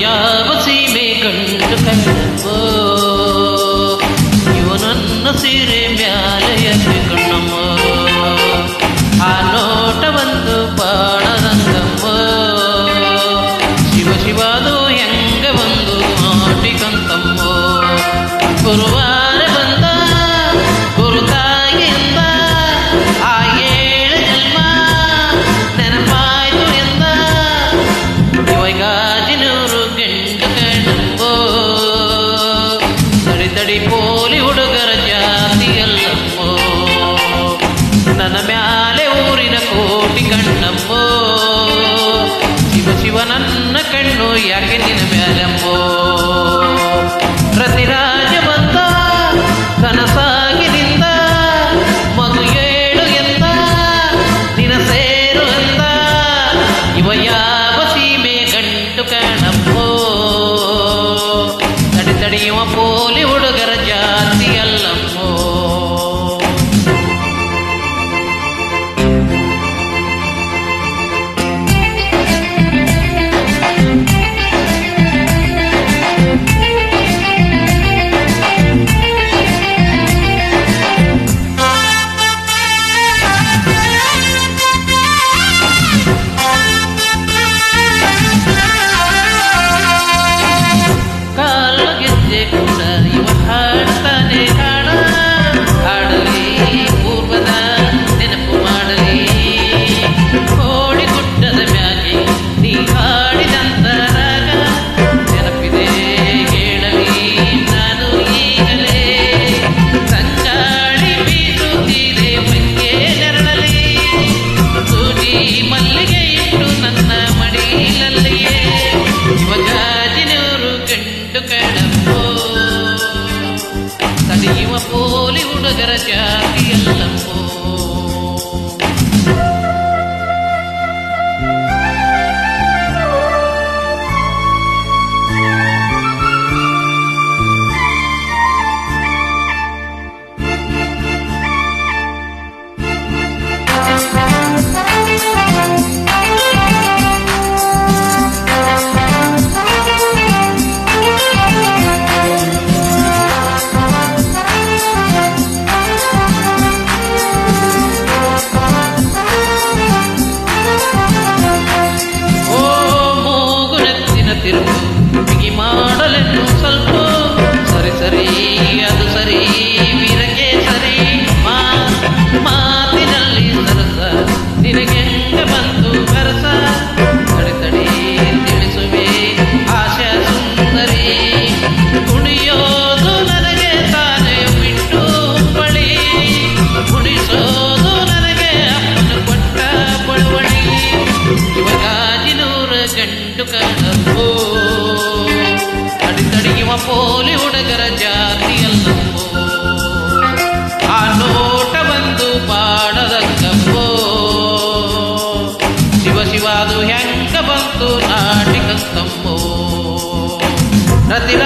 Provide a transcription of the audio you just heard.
ಯಾವ ಸೀಮೆ ಗಂಡು ಕಣ್ಣಮ್ಮೋ ಇವ ನನ್ನ ಸೀರೆ ಮ್ಯಾಲೆಯ ಕಣ್ಣಮ್ಮ ಆ ನೋಟ ಒಂದು ಪಾಡದಂಗಮ್ಮ ಶಿವ ಶಿವದು ಹೆಂಗ ಒಂದು ಆಟಿಕಂತಮ್ಮ ಗುರುವಾರ ಬಂದ ಗುರುತಾಗಿಂದ ಆ ಏಳು ಜನ್ಮ ನೆನಪಾಯ್ತು ಎಂದ ಇವಾಜಿನೂರು ಗಂಡು ಕಣ್ಣಂಬೋ ತಡಿ ಪೋಲಿ ಹುಡುಗರ ಜಾತಿಯಲ್ಲಮ್ಮೋ ನನ್ನ ಮ್ಯಾಲೆ ಊರಿನ ಕೋಟಿ ಕಣ್ಣಮ್ಮೋ ಶಿವ ಶಿವ ನನ್ನ ಕಣ್ಣು ಯಾಕೆ ನಿನ್ನ ಮ್ಯಾಲಮ್ಮೋ ರತಿರಾಜ ಬಂದ ಕನಸಾಗಿನಿಂದ ಮಗು ಏಳು ಎಂದ ನಿನ ಸೇರು ಎಂದ ಇವ ಯಾವ ಸೀಮೆ ಗಂಡು ಕಣ್ಣಮ್ಮೋ ತಡಿಯುವ ಪೋಲಿ ಹುಡುಗರ ಜಾತಿಯಲ್ಲಮ್ಮೋ ಕೂಡ ಇವ ಹಾಡ್ತಾನೆ ಹಾಡ ಹಾಡಲಿ ಪೂರ್ವದ ನೆನಪು ಮಾಡಲಿ ಕೋಡಿ ಗುಡ್ಡದ ಮ್ಯಾಗೆ ನೀ ಹಾಡಿದಂತ ರಾಗ ನೆನಪಿದೆ ಕೇಳಲಿ ನಾನು ಈಗಲೇ ಸಂಗಾಳಿ ಬೀಸುತ್ತೀರೆ ಮಂಗೆ ನೆರಳಲಿ ಸೂಜಿ ಮಲ್ಲಿಗೆ ಇಟ್ಟು ನನ್ನ ಮಡಿಲಲ್ಲಿಯೇ ಇವಾಜಿನೂರು ಗಂಡು ಕಣ್ಣಮ್ಮೋ ತಡೆಯುವ ಪೋಲಿ ಹುಡುಗರ ಜಾತಿಯಲ್ಲಮ್ಮೋ ತಿರುಗು ಬಿಗಿ ಮಾಡಲೆನ್ನು ಸ್ವಲ್ಪ ಸರಿ ಸರಿ ಅದು ಸರಿ ವೀರಕ್ಕೆ ಸರಿ ಮಾತಿನಲ್ಲಿ ಸರಸ ನಿನಗೆಂಗ ಬಂತು ಕರಸ ತಡಿ ತಿಳಿಸುವೆ ಆಶಾ ಸುಂದರಿ ಕುಣಿಯೋದು ನನಗೆ ತಾನೇ ಬಿಟ್ಟು ಬಳಿ ಕುಣಿಸೋದು ನನಗೆ ಅಪ್ಪನ ಕೊಟ್ಟ ಬಳುವಳಿ ಇವಾಜಿನೂರ ಗಂಡು ಕಣ್ಣಮ್ಮೋ ತಡಿಯುವ ಪೋಲಿ ಹುಡುಗರ ಜಾತಿಯಲ್ಲಮ್ಮೋ ಆ ನೋಟ ಬಂದು ಪಾಡದಂಗಮ್ಮೋ ಶಿವ ಶಿವಾದು ಹೆಂಗ ಬಂತು ನಾಟಿಕಂತಮ್ಮೋ ರತಿರ